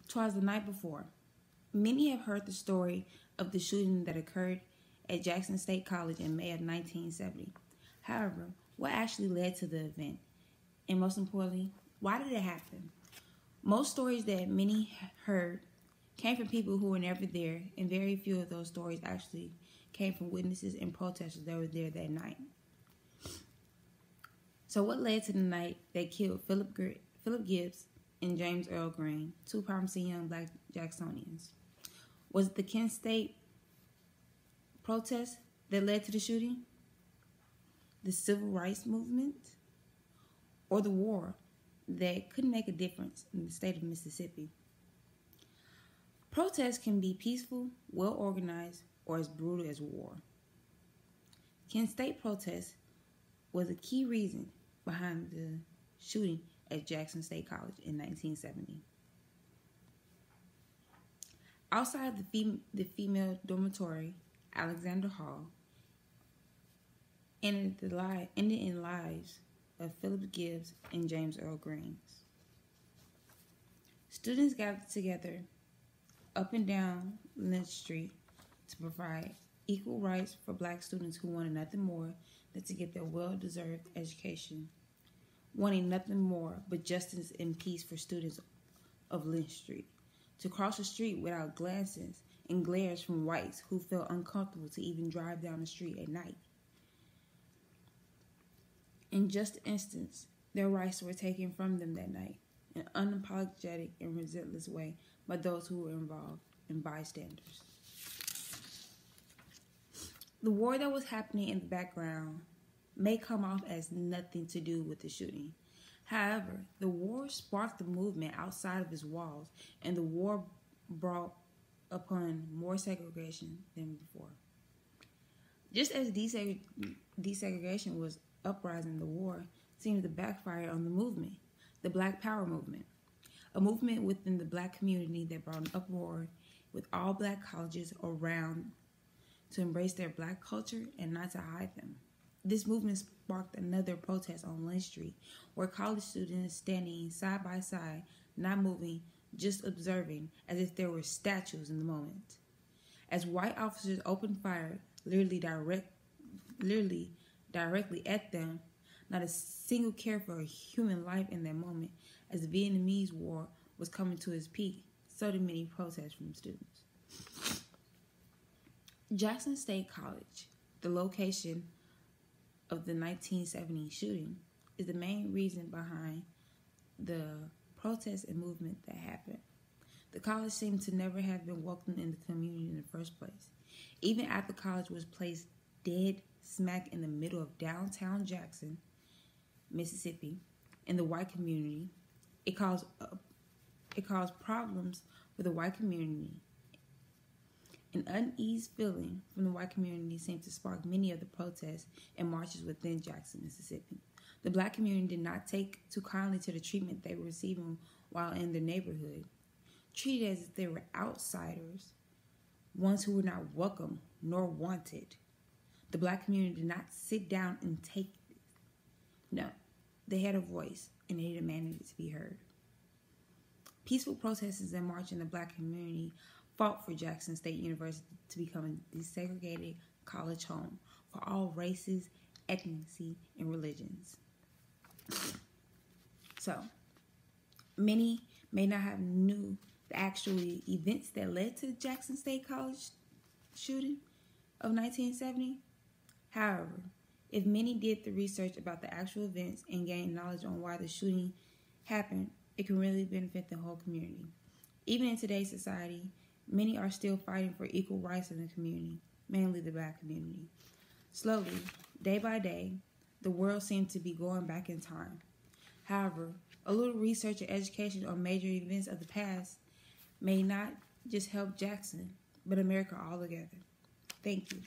'Twas the night before. Many have heard the story of the shooting that occurred at Jackson State College in May of 1970. However, what actually led to the event? And most importantly, why did it happen? Most stories that many heard came from people who were never there, and very few of those stories actually came from witnesses and protesters that were there that night. So what led to the night that killed Philip Gibbs and James Earl Green, two promising young black Jacksonians? Was it the Kent State protest that led to the shooting? The civil rights movement? Or the war that couldn't make a difference in the state of Mississippi? Protests can be peaceful, well-organized, or as brutal as war. Kent State protest was a key reason behind the shooting at Jackson State College in 1970. Outside the female dormitory, Alexander Hall, ended in lives of Philip Gibbs and James Earl Green. Students gathered together up and down Lynch Street to provide equal rights for black students who wanted nothing more than to get their well-deserved education, wanting nothing more but justice and peace for students of Lynch Street, to cross the street without glances and glares from whites who felt uncomfortable to even drive down the street at night. In just an instance, their rights were taken from them that night, in an unapologetic and relentless way by those who were involved and bystanders. The war that was happening in the background may come off as nothing to do with the shooting. However, the war sparked the movement outside of its walls, and the war brought upon more segregation than before. Just as desegregation was uprising, the war seemed to backfire on the movement, the Black Power movement, a movement within the black community that brought an uproar with all black colleges around to embrace their black culture and not to hide them. This movement sparked another protest on Lynch Street, where college students standing side by side, not moving, just observing, as if there were statues in the moment. As white officers opened fire, literally directly at them, not a single care for a human life in that moment. As the Vietnamese War was coming to its peak, so did many protests from students. Jackson State College, the location of the 1970 shooting, is the main reason behind the protest and movement that happened. The college seemed to never have been welcomed in the community in the first place. Even after college was placed dead smack in the middle of downtown Jackson, Mississippi, in the white community, it caused problems for the white community. An unease feeling from the white community seemed to spark many of the protests and marches within Jackson, Mississippi. The black community did not take too kindly to the treatment they were receiving while in their neighborhood, treated as if they were outsiders, ones who were not welcome nor wanted. The black community did not sit down and take it. No, they had a voice, and they demanded it to be heard. Peaceful protesters and march in the black community fought for Jackson State University to become a desegregated college home for all races, ethnicity, and religions. So, many may not have knew the actual events that led to the Jackson State College shooting of 1970. However, if many did the research about the actual events and gained knowledge on why the shooting happened, it can really benefit the whole community. Even in today's society, many are still fighting for equal rights in the community, mainly the black community. Slowly, day by day, the world seems to be going back in time. However, a little research and education on major events of the past may not just help Jackson, but America altogether. Thank you.